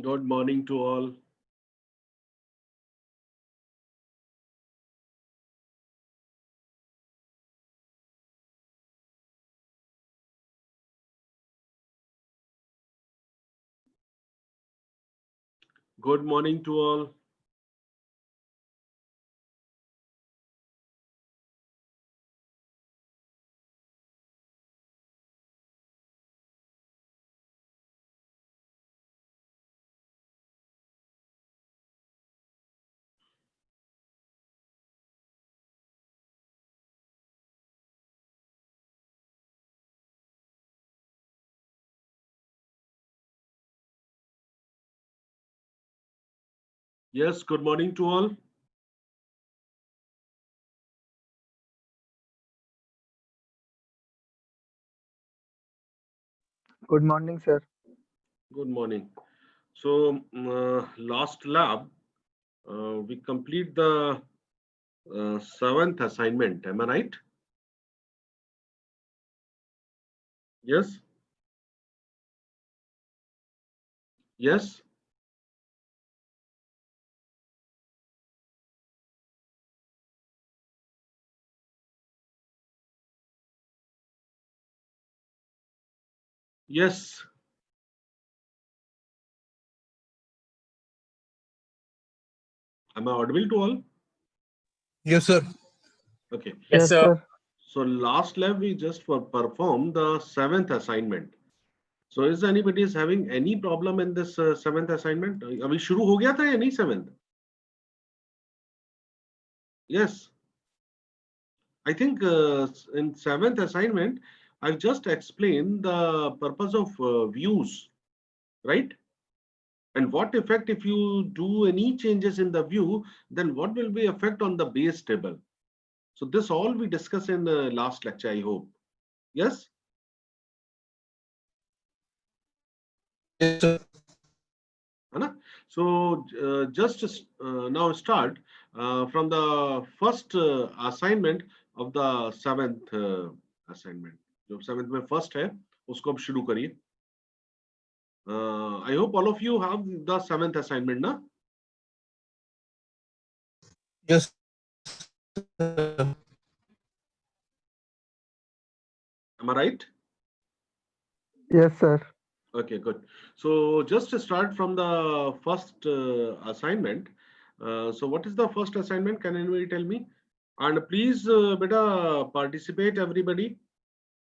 Good morning to all. Good morning to all. Yes, good morning to all. Good morning, sir. Good morning. So, last lab, we complete the seventh assignment. Am I right? Yes. Yes. Yes. Am I audible to all? Yes, sir. Okay. Yes, sir. So last lab we just performed the seventh assignment. So is anybody is having any problem in this seventh assignment? अभी शुरू हो गया था या नहीं seventh? Yes. I think in seventh assignment, I've just explained the purpose of views, right? And what effect if you do any changes in the view, then what will be effect on the base table? So this all we discussed in the last lecture, I hope. Yes? Yes, sir. Anna? So just now start from the first assignment of the seventh assignment. जो seventh में first है, उसको अब शुरू करिए. I hope all of you have the seventh assignment, na? Yes, sir. Am I right? Yes, sir. Okay, good. So just to start from the first assignment. So what is the first assignment? Can anybody tell me? And please, beta, participate everybody.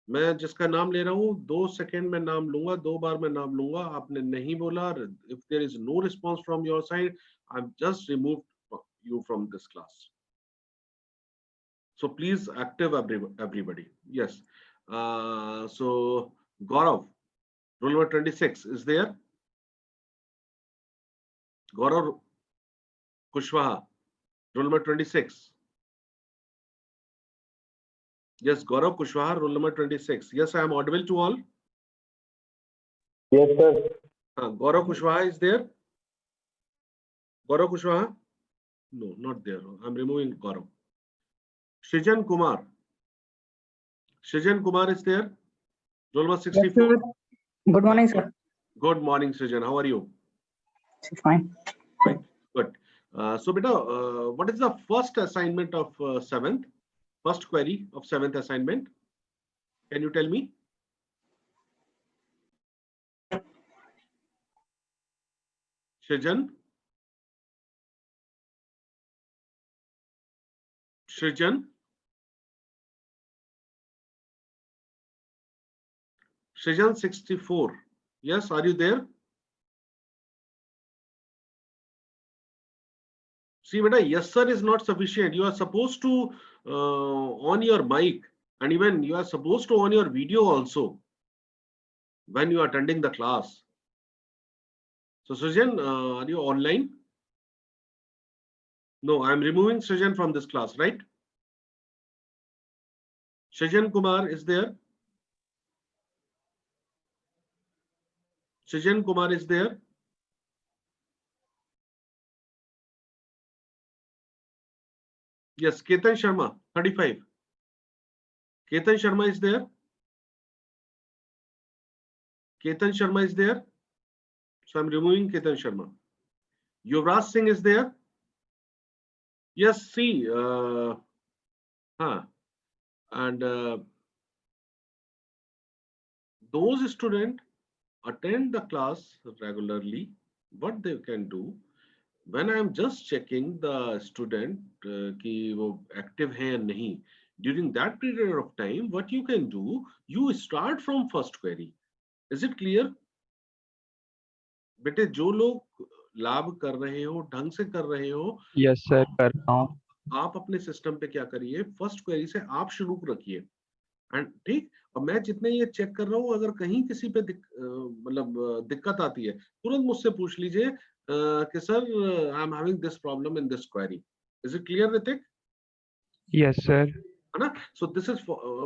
मैं जिसका नाम ले रहा हूँ 2 second में नाम लूंगा, 2 बार मैं नाम लूंगा. आपने नहीं बोला, if there is no response from your side, I've just removed you from this class. So please active everybody. Yes. So Gaurav, roll number 26 is there. Gaurav Kushwaha, roll number 26. Yes, Gaurav Kushwaha, roll number 26. Yes, I am audible to all. Yes, sir. Gaurav Kushwaha is there. Gaurav Kushwaha? No, not there. I'm removing Gaurav. Shrijan Kumar. Shrijan Kumar is there. Roll number 64. Yes, good morning, sir. Good morning, Shrijan. How are you? Fine. Right. Good. So, beta, what is the first assignment of seventh? First query of seventh assignment? Can you tell me? Shrijan? Shrijan? Shrijan 64. Yes, are you there? See, beta, yes, sir is not sufficient. You are supposed to on your mic, and even you are supposed to on your video also when you are attending the class. So, Shrijan, are you online? No, I am removing Shrijan from this class, right? Shrijan Kumar is there. Shrijan Kumar is there. Yes, Ketan Sharma, 35. Ketan Sharma is there. Ketan Sharma is there. So I'm removing Ketan Sharma. Yuvraj Singh is there. Yes, see, and those students attend the class regularly. What they can do, when I am just checking the student कि वो active है या नहीं, during that period of time, what you can do, you start from first query. Is it clear? बेटे जो लोग लाभ कर रहे हो, ढंग से कर रहे हो, यस सर, कर रहा हूँ। आप अपने सिस्टम पे क्या करिए, फर्स्ट क्वेरी से आप शुरू रखिए। एंड ठीक, और मैं जितने ये चेक कर रहा हूँ, अगर कहीं किसी पे मतलब दिक्कत आती है, तुरंत मुझसे पूछ लीजिए कि sir I am having this problem in this query. Is it clear Hrithik? Yes sir. है ना? So this is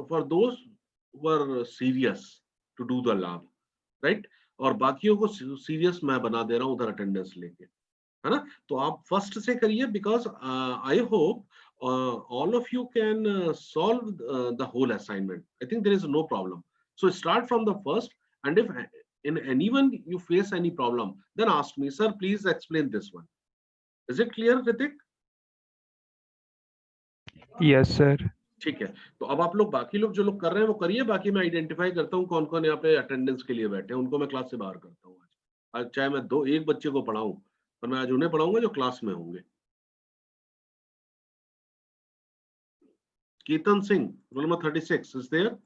for those who are serious to do the lab, right? और बाकियों को सीरियस मैं बना दे रहा हूँ उधर अटेंडेंस लेके, है ना? तो आप फर्स्ट से करिए, because I hope all of you can solve the whole assignment. I think there is no problem. So start from the first, and if in anyone you face any problem, then ask me, sir, please explain this one. Is it clear, Ritik? Yes sir. ठीक है, तो अब आप लोग बाकी लोग जो लोग कर रहे हैं वो करिए, बाकी मैं आइडेंटिफाई करता हूँ कौन कौन यहाँ पे अटेंडेंस के लिए बैठे हैं, उनको मैं क्लास से बाहर करता हूँ। आज चाहे मैं एक बच्चे को पढ़ाऊं, पर मैं आज उन्हें पढ़ाऊंगा जो क्लास में होंगे। Ketan Singh, roll number 36 is there.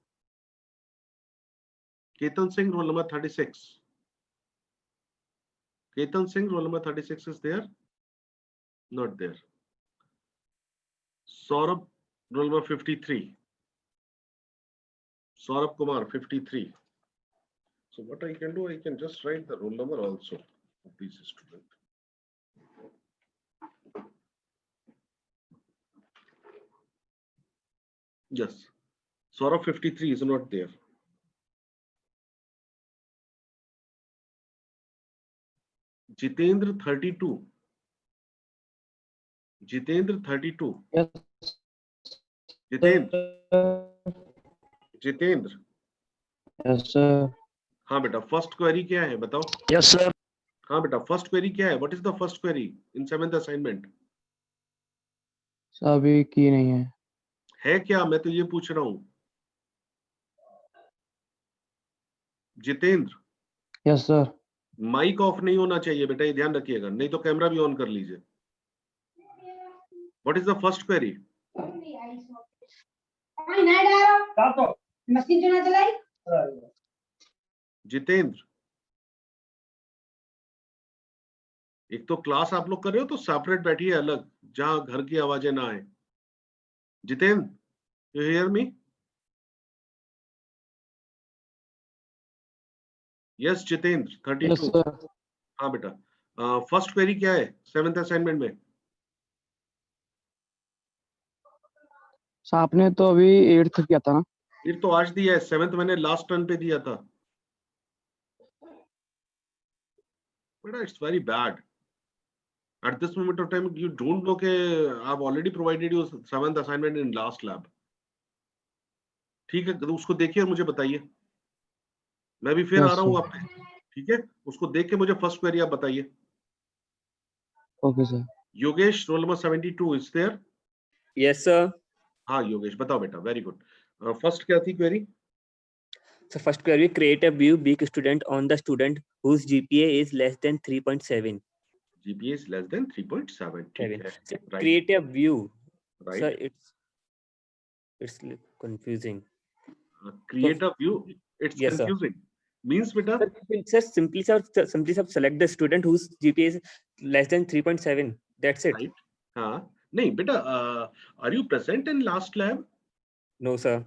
Ketan Singh, roll number 36. Ketan Singh, roll number 36 is there. Not there. Saurabh, roll number 53. Saurabh Kumar, 53. So what I can do, I can just write the roll number also of these students. Yes, Saurabh 53 is not there. Jitendra 32. Jitendra 32. Yes. Jitendra. Yes sir. हाँ बेटा, first query क्या है बताओ? Yes sir. हाँ बेटा, first query क्या है? What is the first query in 7th assignment? अभी की नहीं है क्या? मैं तो ये पूछ रहा हूँ Jitendra. Yes sir. Mic off नहीं होना चाहिए बेटा, ये ध्यान रखिएगा, नहीं तो कैमरा भी ऑन कर लीजिए। What is the first query? Jitendra, एक तो क्लास आप लोग कर रहे हो तो सेपरेट बैठिए अलग, जहां घर की आवाजें ना आए। Jitendra, you hear me? Yes Jitendra 32। हाँ बेटा, फर्स्ट क्वेरी क्या है 7th असाइनमेंट में? आपने तो अभी 8th किया था ना? फिर तो आज दिया है, 7th मैंने लास्ट टर्न पे दिया था बेटा। It's very bad at this moment of time. You don't know के I've already provided you 7th assignment in last lab. ठीक है, तो उसको देखिए और मुझे बताइए। मैं भी फिर आ रहा हूँ आप पे, ठीक है? उसको देख के मुझे फर्स्ट क्वेरी आप बताइए। Okay sir. Yogesh, roll number 72 is there? Yes sir. हाँ योगेश, बताओ बेटा। Very good. फर्स्ट क्या थी query? So first query, create a view big student on the student whose GPA is less than 3.7. GPA is less than 3.7. ठीक है, So right. create a view. Right. Sir, it's confusing. Create a view. It's Yes, sir. confusing. Means बेटा? Sir, simply select the student whose GPA is less than 3.7. That's it. Right. हाँ, नहीं बेटा, are you present in last lab? No, sir.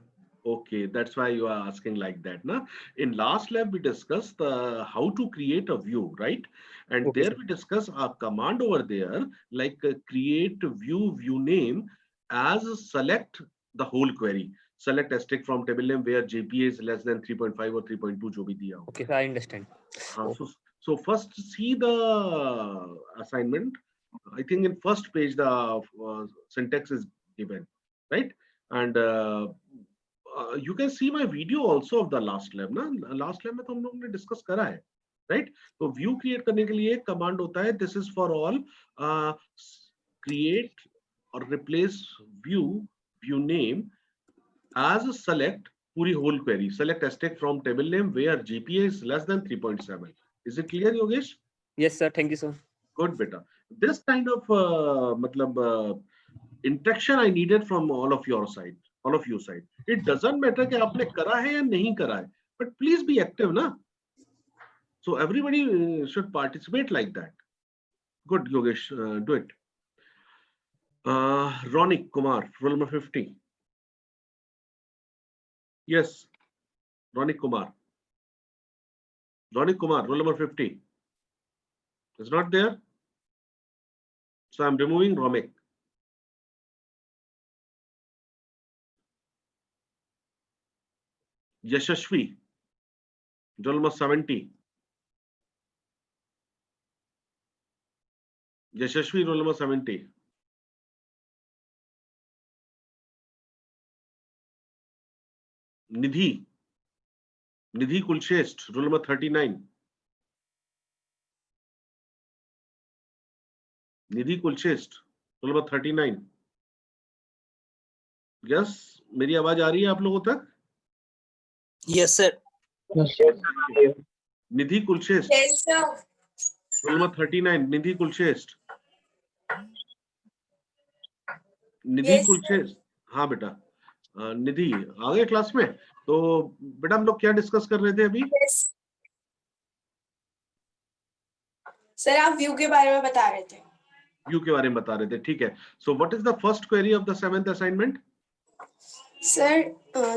Okay, that's why you are asking like that, na? In last lab, we discussed how to create a view, right? And Okay, there sir. we discuss a command over there, like create view name as select the whole query. Select asterisk from table name where GPA is less than 3.5 or 3.2, जो भी दिया हो. Okay, sir, I understand. हाँ, so first see the assignment. I think in first page the syntax is given, right? And you can see my video also of the last lab, ना? Last lab में तो हम लोगों ने discuss करा है, right. तो व्यू क्रिएट करने के लिए कमांड होता है, this is for all, create और replace view, view name as select पूरी whole query, select asterisk from table name where GPA is less than 3.7. Is it clear, Yogesh? Yes, sir. Thank you, sir. Good, beta. This kind of interaction I needed from all of your side, all of you side. It doesn't matter कि आपने करा है या नहीं करा है, but please be active, ना? So everybody should participate like that. Good, Yogesh, do it. Ronik Kumar, roll number 50. Yes, Ronik Kumar. Ronik Kumar, roll number 50. Is not there. So I'm removing Romek. Yashashvi, roll number 70. Yashashvi, roll number 70. Nidhi, Nidhi Kulshesht, roll number 39. Nidhi Kulshesht, roll number 39. Yes, मेरी आवाज आ रही है आप लोगों तक? Yes, sir. Yes, sir. Nidhi Kulshesht, Yes, sir. roll number 39. Nidhi Kulshesht. निधि Yes, कुलशेष, हाँ बेटा, निधि आ गए क्लास में? तो बेटा हम लोग क्या डिस्कस कर रहे थे अभी? Yes. सर आप व्यू के बारे में बता रहे थे। व्यू के बारे में बता रहे थे, ठीक है। So what is the first query of the 7th assignment? Sir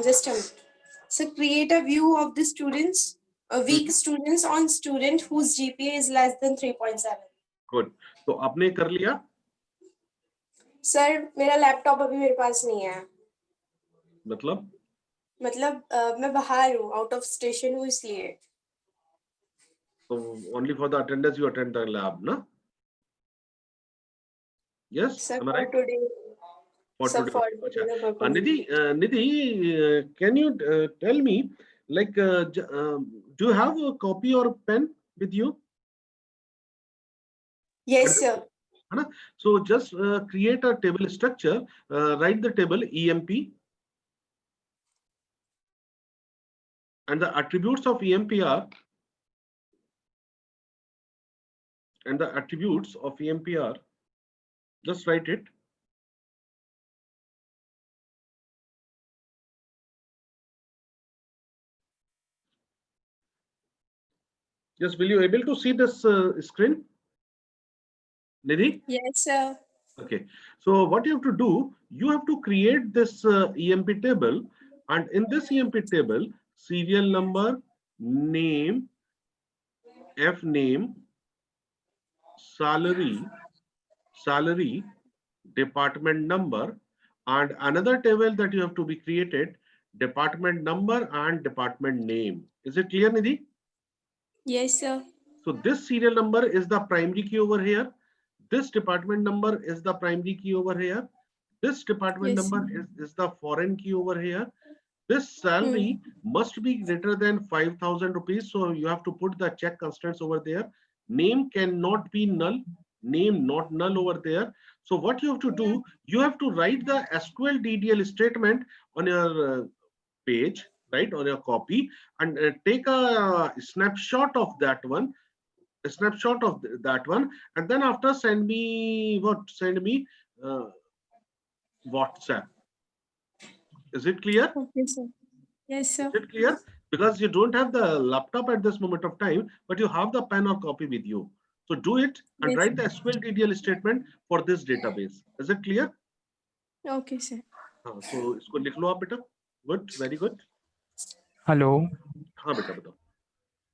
just a minute. So create a view of the students, weak students on student whose GPA is less than 3.7. Good, तो आपने कर लिया? Sir मेरा laptop अभी मेरे पास नहीं है, मतलब मैं बाहर हूँ, आउट ऑफ स्टेशन हूँ, इसलिए। तो only for the attendance you attend the lab ना? Yes, sir am I for right? Today, for sir today, for अच्छा। Nidhi, can you tell me, like, do you have a copy or pen with you? Yes sir. है ना? So just create a table structure, write the table EMP, and the attributes of EMP are, just write it. Just will you able to see this screen? Nidhi? Yes sir. Okay. So what you have to do, you have to create this EMP table, and in this EMP table, serial number, name, F name, salary, department number, and another table that you have to be created, department number and department name. Is it clear, Nidhi? Yes sir. So this serial number is the primary key over here. This department number is the primary key over here. This department Yes. number is the foreign key over here. This salary must be greater than 5,000 rupees. So you have to put the check constants over there. Name cannot be null. Name not null over there. So what you have to do, you have to write the SQL DDL statement on your page, right, on your copy, and take a snapshot of that one, and then after send me what? Send me WhatsApp. Is it clear? Okay sir. Yes sir. Is it clear? Because you don't have the laptop at this moment of time, but you have the pen or copy with you. So do it and Yes. write the SQL DDL statement for this database. Is it clear? Okay sir. So इसको लिख लो आप बेटा. Good, very good. Hello हाँ बेटा बताओ.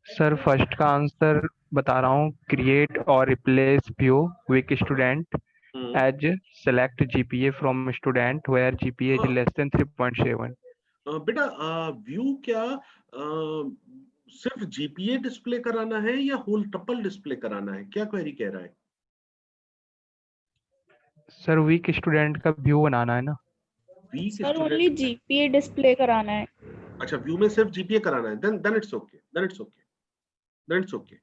Sir, first का answer बता रहा हूँ, क्रिएट और replace view weak student as select GPA from student where GPA is less than 3.7. बेटा व्यू क्या सिर्फ जीपीए डिस्प्ले कराना है या होल टपल डिस्प्ले कराना है? क्या क्वेरी कह रहा है? सर वीक स्टूडेंट का व्यू बनाना है ना? Weak sir only GPA display कराना है। अच्छा, व्यू में सिर्फ जीपीए कराना है, then it's okay, then it's okay.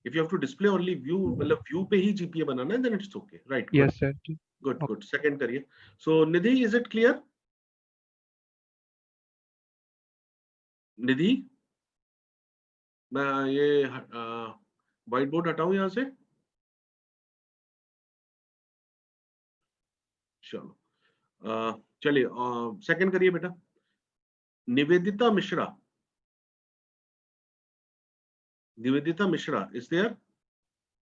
If you have to display only view, मतलब view पे ही GPA बनाना है, then it's okay, right? Good. Yes, sir. Good, good. Second करिए. So Nidhi, is it clear? निधि, मैं ये white board हटाऊं यहाँ से? चलो, चलिए सेकंड करिए बेटा. Nivedita Mishra. Nivedita Mishra is there?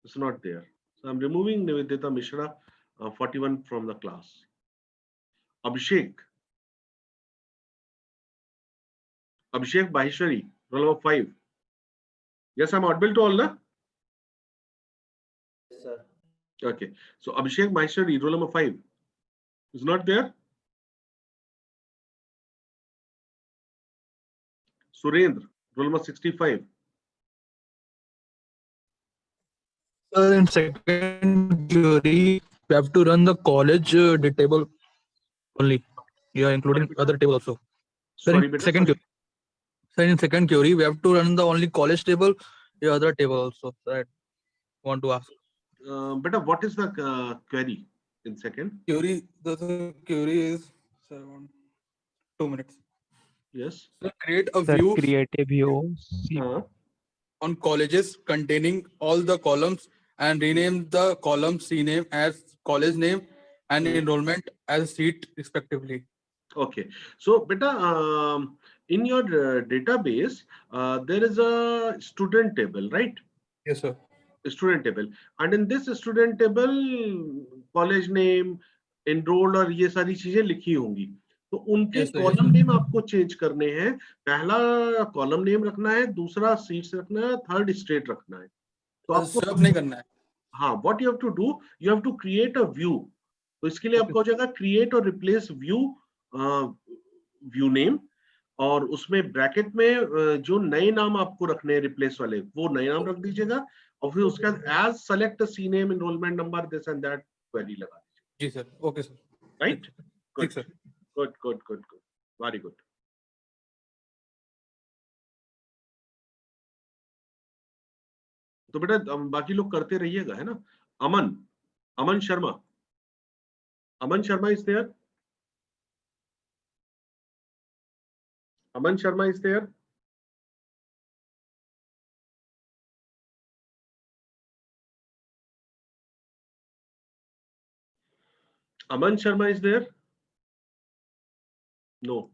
It's not there. So I'm removing Nivedita Mishra 41 from the class. Abhishek. Abhishek Maheshwari, roll number 5. Yes, I'm audible to all, na? Yes, sir. Okay. So Abhishek Maheshwari, roll number 5. Is not there? Surendra, roll number 65. Sir, in second theory, we have to run the college table only. Yeah, including other table also. Sir, Sorry, in beta. second Sorry. theory. Sir, in second theory, we have to run the only college table, the other table also. Sir, I want to ask. Beta, what is the query in second? Theory, the query is 2 minutes. Yes. Sir, create a Sir, view create a view. on colleges containing all the columns and rename the column C name as college name and enrollment as seat respectively. Okay. So, beta, in your database, there is a student table, right? Yes, sir. A student table, and in this student table, college name, enrolled और ये सारी चीजें लिखी होंगी. तो उनके Yes, sir, yes, column sir. Name आपको change करने हैं. पहला कॉलम नेम रखना है, दूसरा सीट्स रखना है, थर्ड स्टेट रखना है. तो आपको सब नहीं करना है. हाँ, what you have to do, you have to create a view. तो इसके लिए आपको हो जाएगा create और replace view, view name, और उसमें ब्रैकेट में जो नए नाम आपको रखने हैं रिप्लेस वाले, वो नए नाम रख दीजिएगा, और फिर उसके बाद as select C name, enrolment number, this and that query लगा दीजिए. जी सर. Okay sir. राइट? ठीक sir. Good good good good, very good. तो बेटा बाकी लोग करते रहिएगा, है ना? Aman Sharma. Aman Sharma is there? Aman Sharma is there? Aman Sharma is there? No.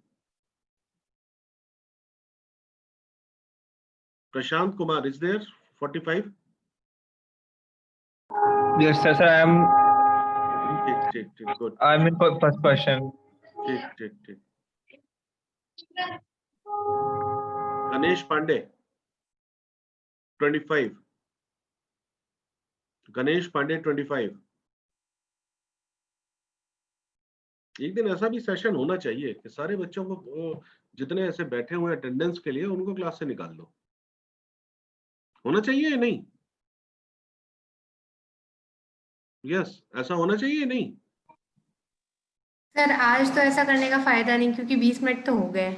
Prashant Kumar is there? 45? Yes, sir. I am. Take, good. I'm in first person. Take. Ganesh Pandey, 25. Ganesh Pandey, 25. एक दिन ऐसा भी सेशन होना चाहिए कि सारे बच्चों को, जितने ऐसे बैठे हुए अटेंडेंस के लिए, उनको क्लास से निकाल लो. होना चाहिए या नहीं? यस, ऐसा होना चाहिए नहीं? सर, आज तो ऐसा करने का फायदा नहीं, क्योंकि 20 मिनट तो हो गए.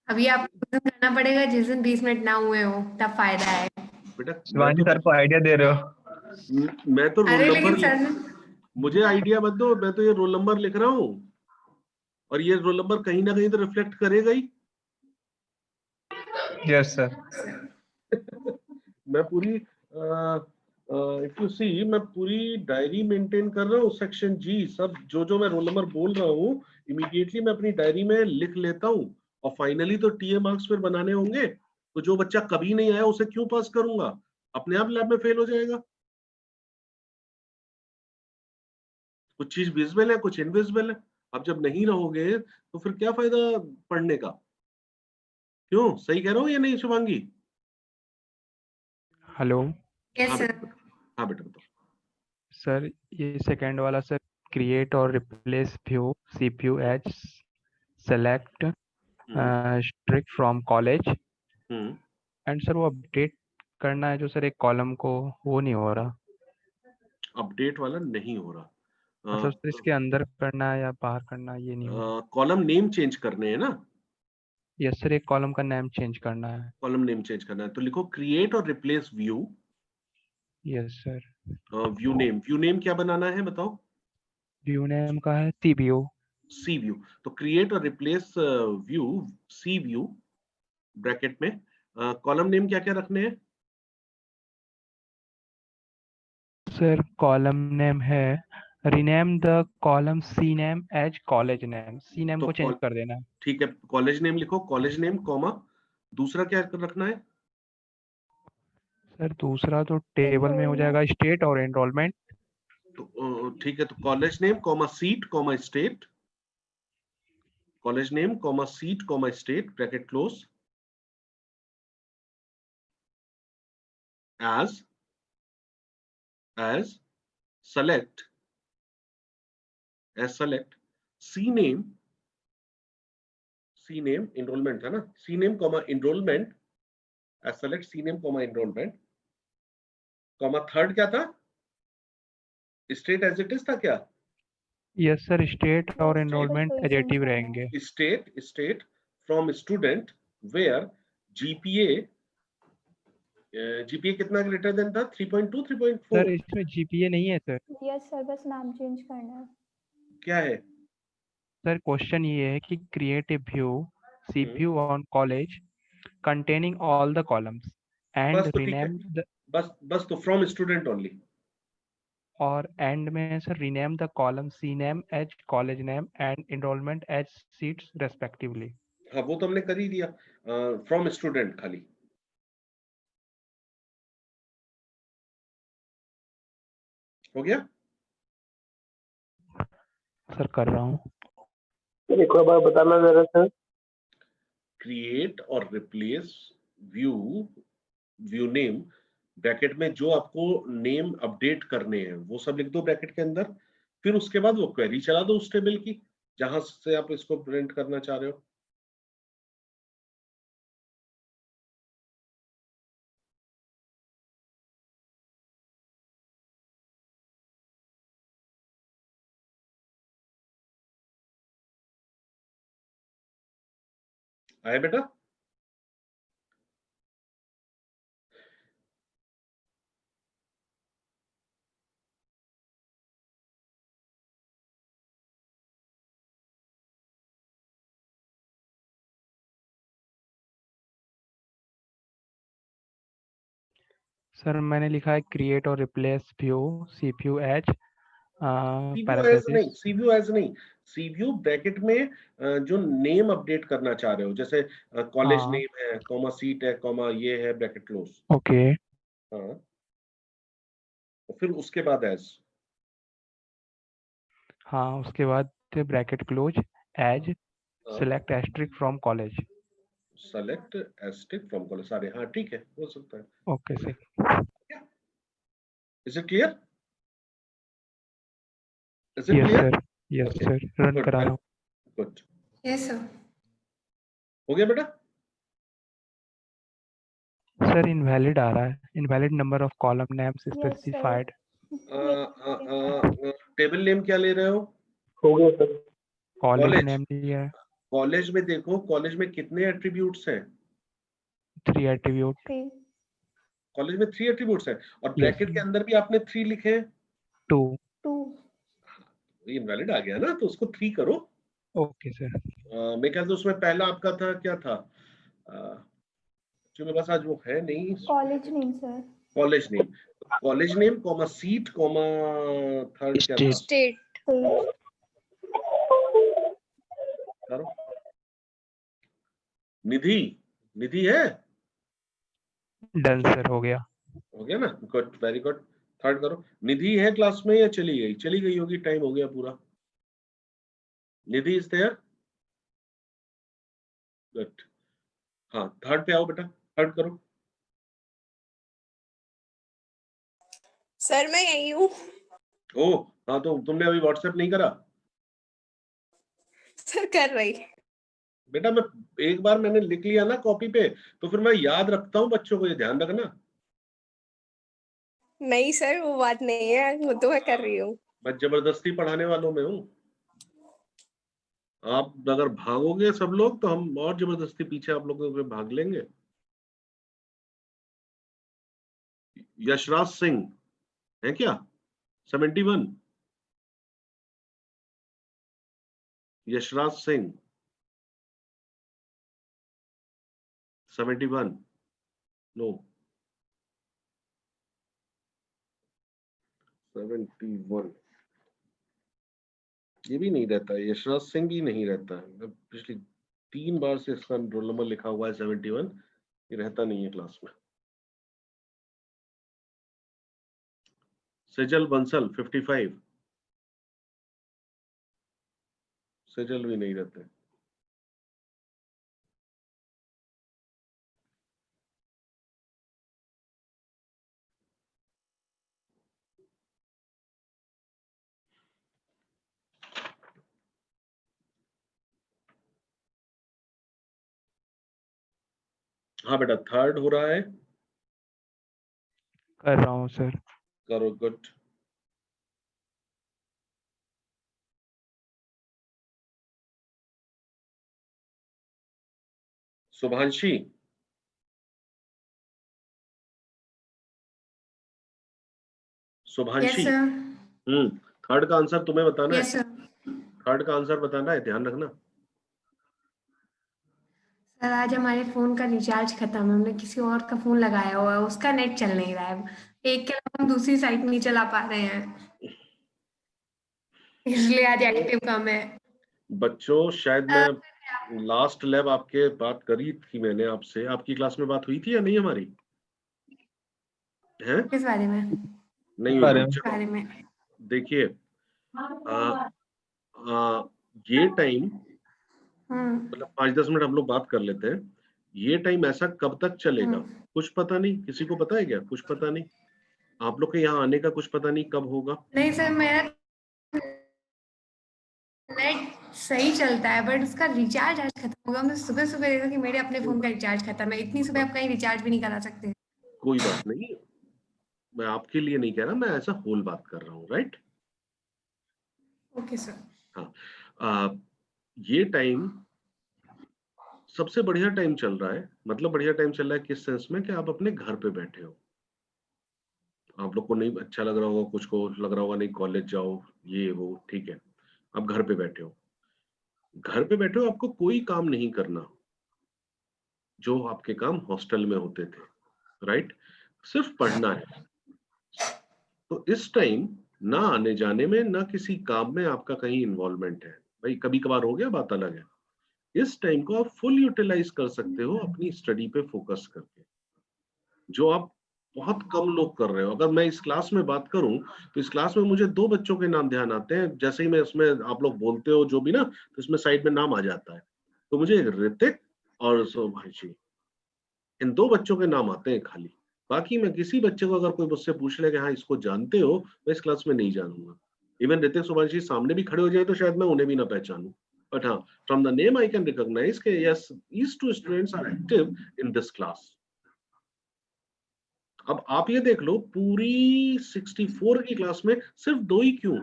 अभी आपको करना पड़ेगा, जिस दिन 20 मिनट ना हुए हो तब फायदा है. बेटा शिवानी सर को आइडिया दे रहे हो. मैं तो अरे रोल लेकिन नंबर, सर मुझे आइडिया मत दो. मैं तो ये रोल नंबर लिख रहा हूँ, और ये रोल नंबर कहीं ना कहीं तो रिफ्लेक्ट करेगा ही. Yes sir. मैं पूरी इफ यू सी, मैं पूरी डायरी मेंटेन कर रहा हूँ. सेक्शन जी, सब जो मैं रोल नंबर बोल रहा हूँ, इमीडिएटली मैं अपनी डायरी में लिख लेता हूँ. और फाइनली तो टीए मार्क्स फिर बनाने होंगे. तो जो बच्चा कभी नहीं आया उसे क्यों पास करूंगा? अपने आप लैब में फेल हो जाएगा. कुछ चीज विजिबल है, कुछ इनविजिबल है. अब जब नहीं रहोगे तो फिर क्या फायदा पढ़ने का? क्यों, सही कह रहा हूँ या नहीं शुभांगी? हेलो. Yes sir. हाँ बेटा बताओ. सर, ये सेकंड वाला सर, क्रिएट और replace view CPU as select strict from college, and sir वो अपडेट करना है जो सर एक कॉलम को, वो नहीं हो रहा. अपडेट वाला नहीं हो रहा. मतलब सर इसके अंदर करना है या बाहर करना है, ये नहीं हो रहा. कॉलम नेम चेंज करने हैं ना? यस सर, एक कॉलम का नाम चेंज करना है. कॉलम नेम चेंज करना है तो लिखो क्रिएट और replace view yes sir. View name क्या बनाना है बताओ? व्यू नेम का है सी व्यू। C view. तो क्रिएट और replace view C view bracket में कॉलम नेम क्या क्या रखने हैं? सर कॉलम नेम है rename the column C name as college name. C name तो को चेंज कर देना है। ठीक है, कॉलेज नेम लिखो, कॉलेज नेम कॉमा दूसरा क्या रखना है? सर दूसरा तो टेबल में हो जाएगा स्टेट और एनरोलमेंट। तो ठीक है, तो college name comma seat comma state, college name comma seat comma state bracket close as select CNAME enrollment है ना, CNAME comma enrollment as select CNAME comma enrollment comma third क्या था? स्टेट एज इट इज था क्या? Yes sir, state और enrollment additive रहेंगे। State from student where GPA कितना greater than था? 3.2 सर 3.4 इसमें जीपीए नहीं है सर। यस सर, बस नाम चेंज करना है। क्या है? सर क्वेश्चन ये है कि create a view C view on college containing all the columns and बस तो ठीक है, rename the बस तो फ्रॉम स्टूडेंट ओनली। और एंड में sir rename the column C name as college name and enrollment as seats respectively। हाँ वो तो हमने कर ही दिया, फ्रॉम स्टूडेंट खाली। हो गया? सर कर रहा हूँ। एक बार बताना जरा सर। क्रिएट और रिप्लेस व्यू नेम ब्रैकेट में जो आपको नेम अपडेट करने हैं वो सब लिख दो ब्रैकेट के अंदर, फिर उसके बाद वो क्वेरी चला दो उस टेबल की जहां से आप इसको प्रिंट करना चाह रहे हो। आए बेटा? सर मैंने लिखा है क्रिएट और replace view CPU as C view as नहीं, सीव्यू ब्रैकेट में जो नेम अपडेट करना चाह रहे हो, जैसे कॉलेज नेम है कॉमा सीट है कॉमा ये है ब्रैकेट क्लोज। ओके। हाँ, और फिर उसके बाद एज। हाँ उसके बाद bracket close as select asterisk from college. Select asterisk from college सारे। हाँ ठीक है, हो सकता है। Okay sir. Is it clear? Is it yes clear? Sir, yes sir, run करा रहा हूँ। Good, yes sir. हो गया बेटा? सर इनवैलिड आ रहा है, invalid number of column names specified. Table name क्या ले रहे हो? हो गया सर। कॉलेज नेम दिया है। कॉलेज में देखो, कॉलेज में कितने एट्रीब्यूट्स हैं? 3 एट्रीब्यूट। कॉलेज में 3 एट्रीब्यूट्स हैं और ब्रैकेट के अंदर भी आपने 3 लिखे हैं। 2। ये इनवैलिड आ गया ना, तो उसको 3 करो। Okay sir. मेरे ख्याल से उसमें पहला आपका था क्या था? जो मेरे पास आज वो है नहीं। College name sir. College name comma seat comma third क्या था? स्टेट। करो। निधि है? डन सर, हो गया। हो गया ना? Good, very good. थर्ड करो। निधि है क्लास में या चली गई? चली गई होगी, टाइम हो गया पूरा। निधि इज देयर? गुड। हाँ थर्ड पे आओ बेटा, थर्ड करो। सर मैं यही हूँ। ओ हाँ, तो तुमने अभी व्हाट्सएप नहीं करा? सर कर रही। बेटा मैं एक बार मैंने लिख लिया ना कॉपी पे, तो फिर मैं याद रखता हूँ बच्चों को, ये ध्यान रखना। नहीं सर वो बात नहीं है, वो तो मैं कर रही हूँ। मैं जबरदस्ती पढ़ाने वालों में हूँ। आप अगर भागोगे सब लोग तो हम और जबरदस्ती पीछे आप लोगों के भाग लेंगे। यशराज सिंह है क्या? 71 यशराज सिंह 71 नो 71 ये भी नहीं रहता है, यशराज सिंह भी नहीं रहता है। मैं पिछली 3 बार से इसका रोल नंबर लिखा हुआ है 71, ये रहता नहीं है क्लास में। सेजल बंसल 55 सेजल भी नहीं रहते। हाँ बेटा, थर्ड हो रहा है, कर रहा हूँ सर। करो, good. Shubhanshi Shubhanshi yes sir. Third का आंसर तुम्हें बताना है। Yes sir. थर्ड का आंसर बताना है, ध्यान रखना। सर आज हमारे फोन का रिचार्ज खत्म है, हमने किसी और का फोन लगाया हुआ है, उसका नेट चल नहीं रहा है। एक के अलावा हम दूसरी साइट नहीं चला पा रहे हैं, इसलिए आज एक्टिव कम है। बच्चों शायद मैं लास्ट लैब आपके बात करी थी मैंने आपसे, आपकी क्लास में बात हुई थी या नहीं हमारी? है किस बारे में? नहीं बारे हुई? में। चलो बारे में। देखिए, ये टाइम हम्म। मतलब 5-10 मिनट हम लोग बात कर लेते हैं। ये टाइम ऐसा कब तक चलेगा कुछ पता नहीं, किसी को पता है क्या? कुछ पता नहीं, आप लोग के यहाँ आने का कुछ पता नहीं कब होगा। नहीं सर, मेरा नेट सही चलता है, बट उसका रिचार्ज आज खत्म होगा। हमने सुबह सुबह देखा कि मेरे अपने फोन का रिचार्ज खत्म है। इतनी सुबह आप कहीं रिचार्ज भी नहीं करा सकते। कोई बात नहीं, मैं आपके लिए नहीं कह रहा, मैं ऐसा होल बात कर रहा हूँ, राइट? Okay sir. हाँ, ये टाइम सबसे बढ़िया टाइम चल रहा है। मतलब बढ़िया टाइम चल रहा है किस सेंस में कि आप अपने घर पे बैठे हो। आप लोग को नहीं अच्छा लग रहा होगा, कुछ को लग रहा होगा नहीं कॉलेज जाओ ये वो, ठीक है, आप घर पे बैठे हो। घर पे बैठे हो, आपको कोई काम नहीं करना जो आपके काम हॉस्टल में होते थे, राइट? सिर्फ पढ़ना है। तो इस टाइम ना आने जाने में ना किसी काम में आपका कहीं इन्वॉल्वमेंट है। भाई कभी कभार हो गया, बात अलग है। इस टाइम को आप फुल यूटिलाइज कर सकते हो अपनी स्टडी पे फोकस करके, जो आप बहुत कम लोग कर रहे हो। अगर मैं इस क्लास में बात करूं तो इस क्लास में मुझे 2 बच्चों के नाम ध्यान आते हैं। जैसे ही मैं इसमें आप लोग बोलते हो जो भी ना, तो इसमें साइड में नाम आ जाता है। तो मुझे ऋतिक और शुभांशी, इन 2 बच्चों के नाम आते हैं खाली। बाकी मैं किसी बच्चे को अगर कोई मुझसे पूछ ले कि हाँ इसको जानते हो, मैं इस क्लास में नहीं जानूंगा। इवन ऋतिक शुभांशी सामने भी खड़े हो जाए तो शायद मैं उन्हें भी ना पहचानूं। बट हाँ, from the name I can recognise के yes, these 2 students are active in this class. अब आप ये देख लो, पूरी 64 की क्लास में सिर्फ 2 ही क्यों?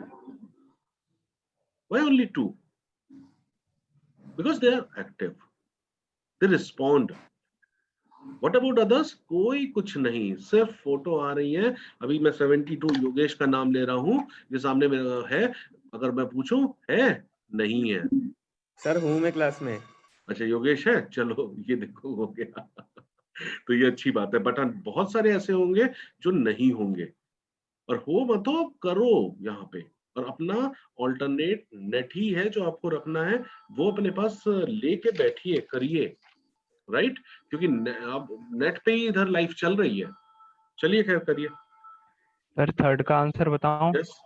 Why only 2? Because they are active, they respond. What about others? कोई कुछ नहीं, सिर्फ फोटो आ रही है। अभी मैं 72 योगेश का नाम ले रहा हूँ, जो सामने मेरा है। अगर मैं पूछूं है, नहीं है। सर हूँ मैं क्लास में। अच्छा योगेश है, चलो ये देखो हो गया। तो ये अच्छी बात है। बट बहुत सारे ऐसे होंगे जो नहीं होंगे, और हो मत हो करो यहाँ पे। और अपना ऑल्टरनेट नेट ही है जो आपको रखना है, वो अपने पास लेके बैठिए, करिए, राइट? क्योंकि अब नेट पे ही इधर लाइफ चल रही है। चलिए खैर करिए। सर थर्ड का आंसर बताऊं? यस,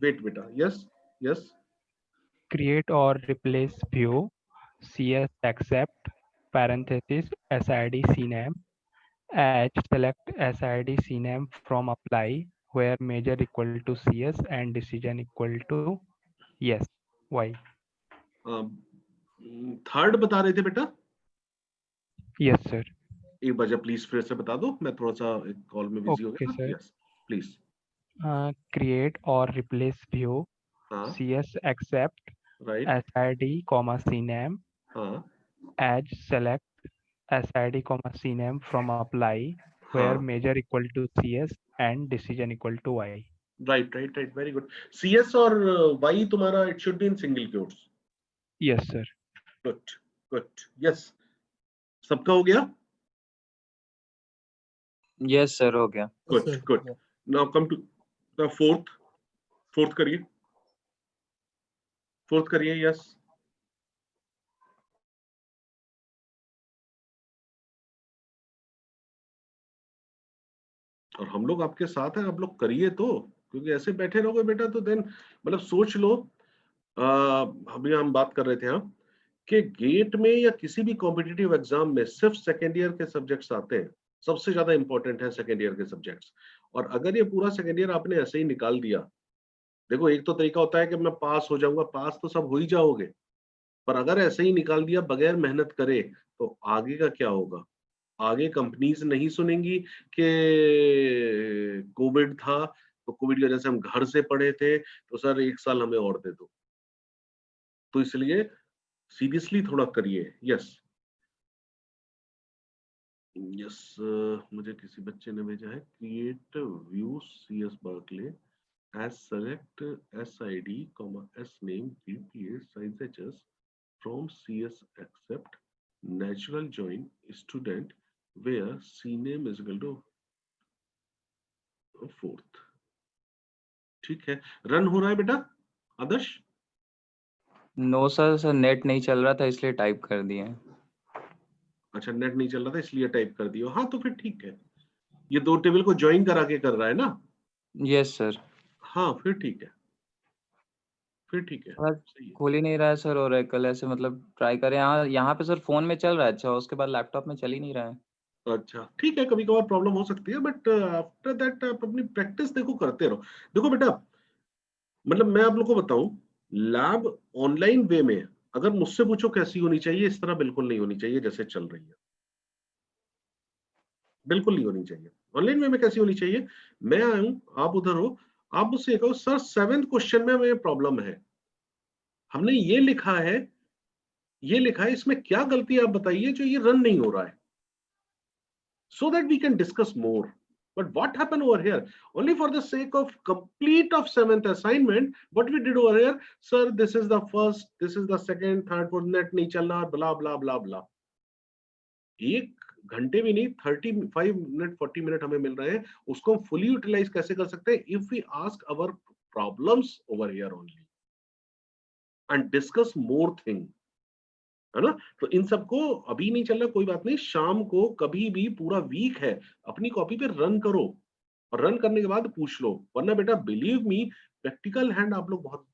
वेट बेटा, यस यस। क्रिएट और replace view cs accept parenthesis sid cname edge select sid cname from apply where major equal to cs and decision equal to yes y. Third बता रहे थे बेटा? Yes sir. एक बार जब please फिर से बता दो, मैं थोड़ा सा एक कॉल में बिजी हो ओके गया। सर। Yes please. क्रिएट और रिप्लेस व्यू हाँ cs accept right. sid cname हाँ edge select sid cname from apply where हाँ major equal to CS and decision equal to Y. Right right right very good. CS और Y तुम्हारा it should be in single quotes. Yes, sir. Good good. Yes, सबका हो गया. Yes sir हो गया. Good good. Now come to the fourth करिए. Fourth करिए. Yes. और हम लोग आपके साथ हैं, आप लोग करिए तो, क्योंकि ऐसे बैठे रहोगे बेटा तो देन मतलब सोच लो. अभी हम बात कर रहे थे हम कि गेट में या किसी भी कॉम्पिटिटिव एग्जाम में सिर्फ सेकेंड ईयर के सब्जेक्ट्स आते हैं. सबसे ज्यादा इंपॉर्टेंट है सेकेंड ईयर के सब्जेक्ट्स. और अगर ये पूरा सेकेंड ईयर आपने ऐसे ही निकाल दिया, देखो एक तो तरीका होता है कि मैं पास हो जाऊंगा, पास तो सब हो ही जाओगे, पर अगर ऐसे ही निकाल दिया बगैर मेहनत करे तो आगे का क्या होगा? आगे कंपनीज नहीं सुनेंगी कि कोविड था तो कोविड की वजह से हम घर से पढ़े थे तो सर 1 साल हमें और दे दो. तो इसलिए सीरियसली थोड़ा करिए. Yes yes. मुझे किसी बच्चे ने भेजा है create view CS Berkeley as select SID, S name, GPA, size HS from CS accept natural join student where C name is equal to 4th. ठीक है, रन हो रहा है बेटा आदर्श? नो सर नेट नहीं चल रहा था इसलिए टाइप कर दिए. अच्छा, नेट नहीं चल रहा था इसलिए टाइप कर दियो. हाँ तो फिर ठीक है. ये 2 टेबल को ज्वाइन करा के कर रहा है ना? Yes sir. हाँ फिर ठीक है, फिर ठीक है. सही है. खोल ही नहीं रहा है सर ओरेकल. ऐसे मतलब ट्राई करें. यहाँ पे सर फोन में चल रहा है अच्छा, उसके बाद लैपटॉप में चल ही नहीं रहा है. अच्छा ठीक है, कभी कभार प्रॉब्लम हो सकती है, बट आफ्टर दैट आप अपनी प्रैक्टिस देखो करते रहो. देखो बेटा, मतलब मैं आप लोग को बताऊं, लैब ऑनलाइन वे में अगर मुझसे पूछो कैसी होनी चाहिए, इस तरह बिल्कुल नहीं होनी चाहिए जैसे चल रही है. बिल्कुल नहीं होनी चाहिए. ऑनलाइन वे में कैसी होनी चाहिए? मैं आया हूं, आप उधर हो, आप मुझसे ये कहो सर 7th क्वेश्चन में हमें प्रॉब्लम है, हमने ये लिखा है, इसमें क्या गलती है आप बताइए जो ये रन नहीं हो रहा है, so that we can discuss more. But what happened over here? Only for the sake of complete of 7th assignment, what we did over here, sir, this is the first, this is the second, third, fourth, net नहीं चल रहा, blah blah blah blah. 1 घंटे भी नहीं, 35 minute 40 minute हमें मिल रहे हैं, उसको हम fully utilize कैसे कर सकते हैं? If we ask our problems over here only and discuss more thing, है ना? तो इन सबको अभी नहीं चल रहा, कोई बात नहीं, शाम को कभी भी पूरा वीक है अपनी कॉपी पे रन करो और रन करने के बाद पूछ लो, वरना बेटा बिलीव मी प्रैक्टिकल हैंड आप लोग बहुत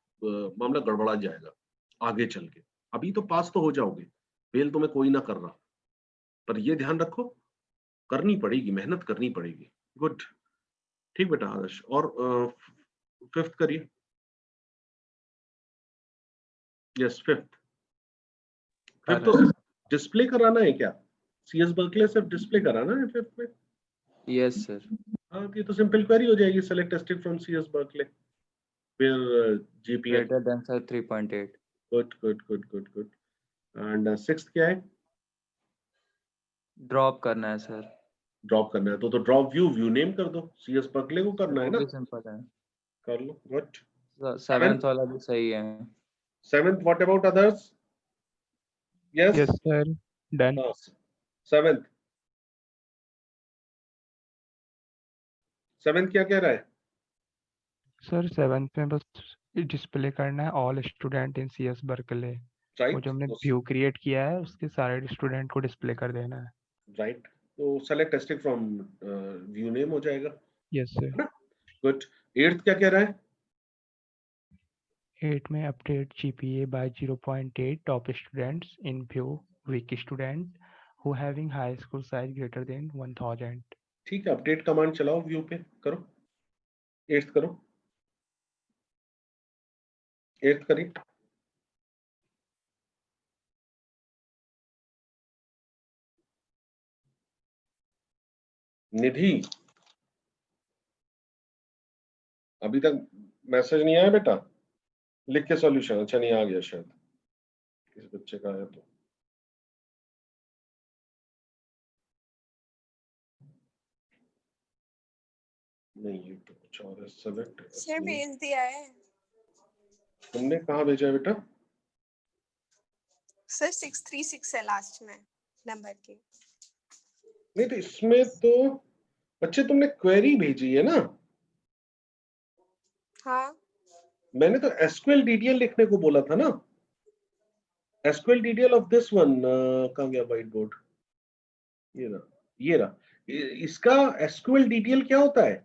मामला गड़बड़ा जाएगा आगे चल के. अभी तो पास तो हो जाओगे, फेल तुम्हें कोई ना कर रहा, पर ये ध्यान रखो करनी पड़ेगी, मेहनत करनी पड़ेगी. गुड, ठीक बेटा आदर्श. और 5th करिए. Yes 5th. फिर तो डिस्प्ले कराना है क्या? CS बर्कले सिर्फ डिस्प्ले कराना है 5th में? Yes sir. हाँ, ये तो सिंपल क्वेरी हो जाएगी. Select district from CS Berkeley, फिर GPA greater than sir 3.8. Good good good good good. And 6th क्या है? ड्रॉप करना है सर. ड्रॉप करना है तो ड्रॉप व्यू नेम कर दो. CS बर्कले को करना है वो ना? भी सिंपल है. कर लो. गुड. 7th वाला भी सही है. 7th what about others? Yes Yes, sir. Done. 7th क्या कह रहा है? सर 7th में बस डिस्प्ले करना है all student in CS Berkeley. वो राइट जो हमने व्यू क्रिएट किया है उसके सारे स्टूडेंट को डिस्प्ले कर देना है. राइट. तो select district from view name हो जाएगा. Yes sir. गुड. 8th क्या कह रहा है? 8 में update GPA by 0.8 top students in view weak student who having high school size greater than 1000. ठीक है, अपडेट कमांड चलाओ, व्यू पे करो. 8th करो. 8th करिए. निधि, अभी तक मैसेज नहीं आया बेटा? लिख के सॉल्यूशन. अच्छा नहीं आ गया शायद, किस बच्चे का है तो. नहीं, ये तो कुछ और है। सेलेक्ट सर भेज दिया है तुमने, कहाँ भेजा है बेटा? सर 636 है लास्ट में नंबर के। नहीं तो इसमें तो बच्चे तुमने क्वेरी भेजी है ना? हाँ मैंने तो एसक्यूएल डीटीएल लिखने को बोला था ना। SQL DTL of this one, कहाँ गया व्हाइट बोर्ड? ये रहा, ये रहा। इसका एसक्यूएल डीटीएल क्या होता है?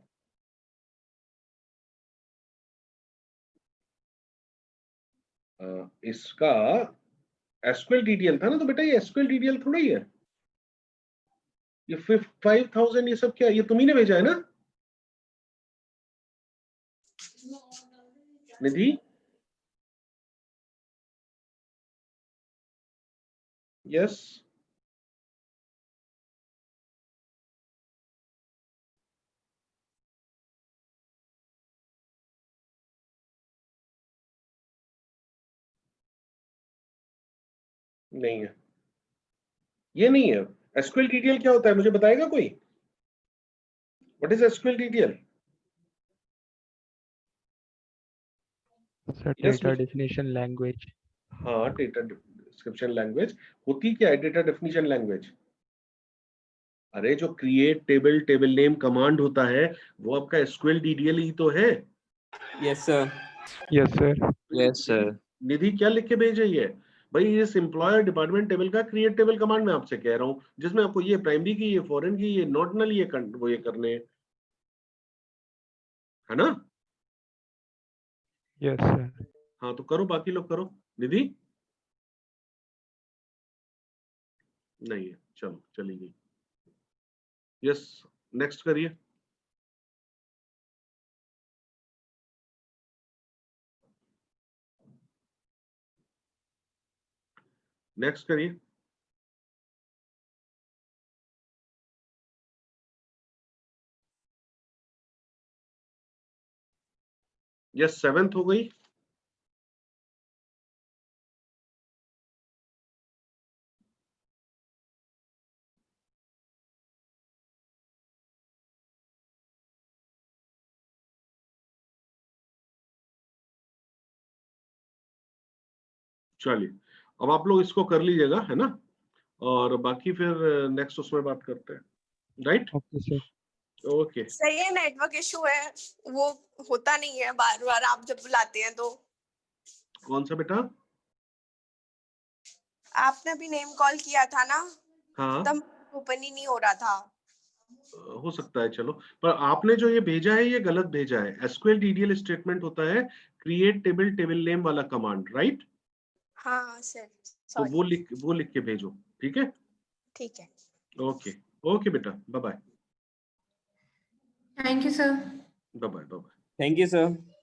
इसका एसक्यूएल डीटीएल था ना, तो बेटा ये एसक्यूएल डीटीएल थोड़ा ही है। ये 5000 ये सब क्या, ये तुम्ही ने भेजा है ना निधि? यस। नहीं है, ये नहीं है। एसक्यूएल डीटीएल क्या होता है, मुझे बताएगा कोई? What is SQL DTL? Sir Yes, data Mr. Definition language. हाँ, डेटा डिस्क्रिप्शन लैंग्वेज होती क्या है? डेटा डेफिनेशन लैंग्वेज, अरे जो create table, table name command होता है वो आपका एसक्यूएल डीटीएल ही तो है। Yes, sir. Yes sir. Yes sir. Nidhi क्या लिख के भेज रही है भाई? इस एम्प्लॉयर डिपार्टमेंट टेबल का क्रिएट टेबल कमांड मैं आपसे कह रहा हूँ, जिसमें आपको ये प्राइमरी की, ये फॉरेन की, ये नॉर्डिनल, ये वो ये करने हैं, है ना? Yes sir. हाँ तो करो, बाकी लोग करो। निधि नहीं है, चलो चली गई। यस, नेक्स्ट करिए। नेक्स्ट करिए। यस, 7th हो गई। चलिए, अब आप लोग इसको कर लीजिएगा, है ना? और बाकी फिर नेक्स्ट उसमें बात करते हैं, right? Okay sir. Okay. Sir ये नेटवर्क इशू है, वो होता नहीं है बार बार आप जब बुलाते हैं तो। कौन सा बेटा? आपने अभी नेम कॉल किया था ना, हाँ, तब ओपन ही नहीं हो रहा था। हो सकता है, चलो। पर आपने जो ये भेजा है ये गलत भेजा है। एसक्यूएल डीटीएल स्टेटमेंट होता है क्रिएट टेबल, टेबल नेम वाला कमांड, राइट? हाँ सर, तो सॉरी। वो लिख के भेजो, ठीक है? ठीक है। ओके, ओके बेटा, bye bye. Thank you sir. Bye bye, bye bye. Thank you, sir.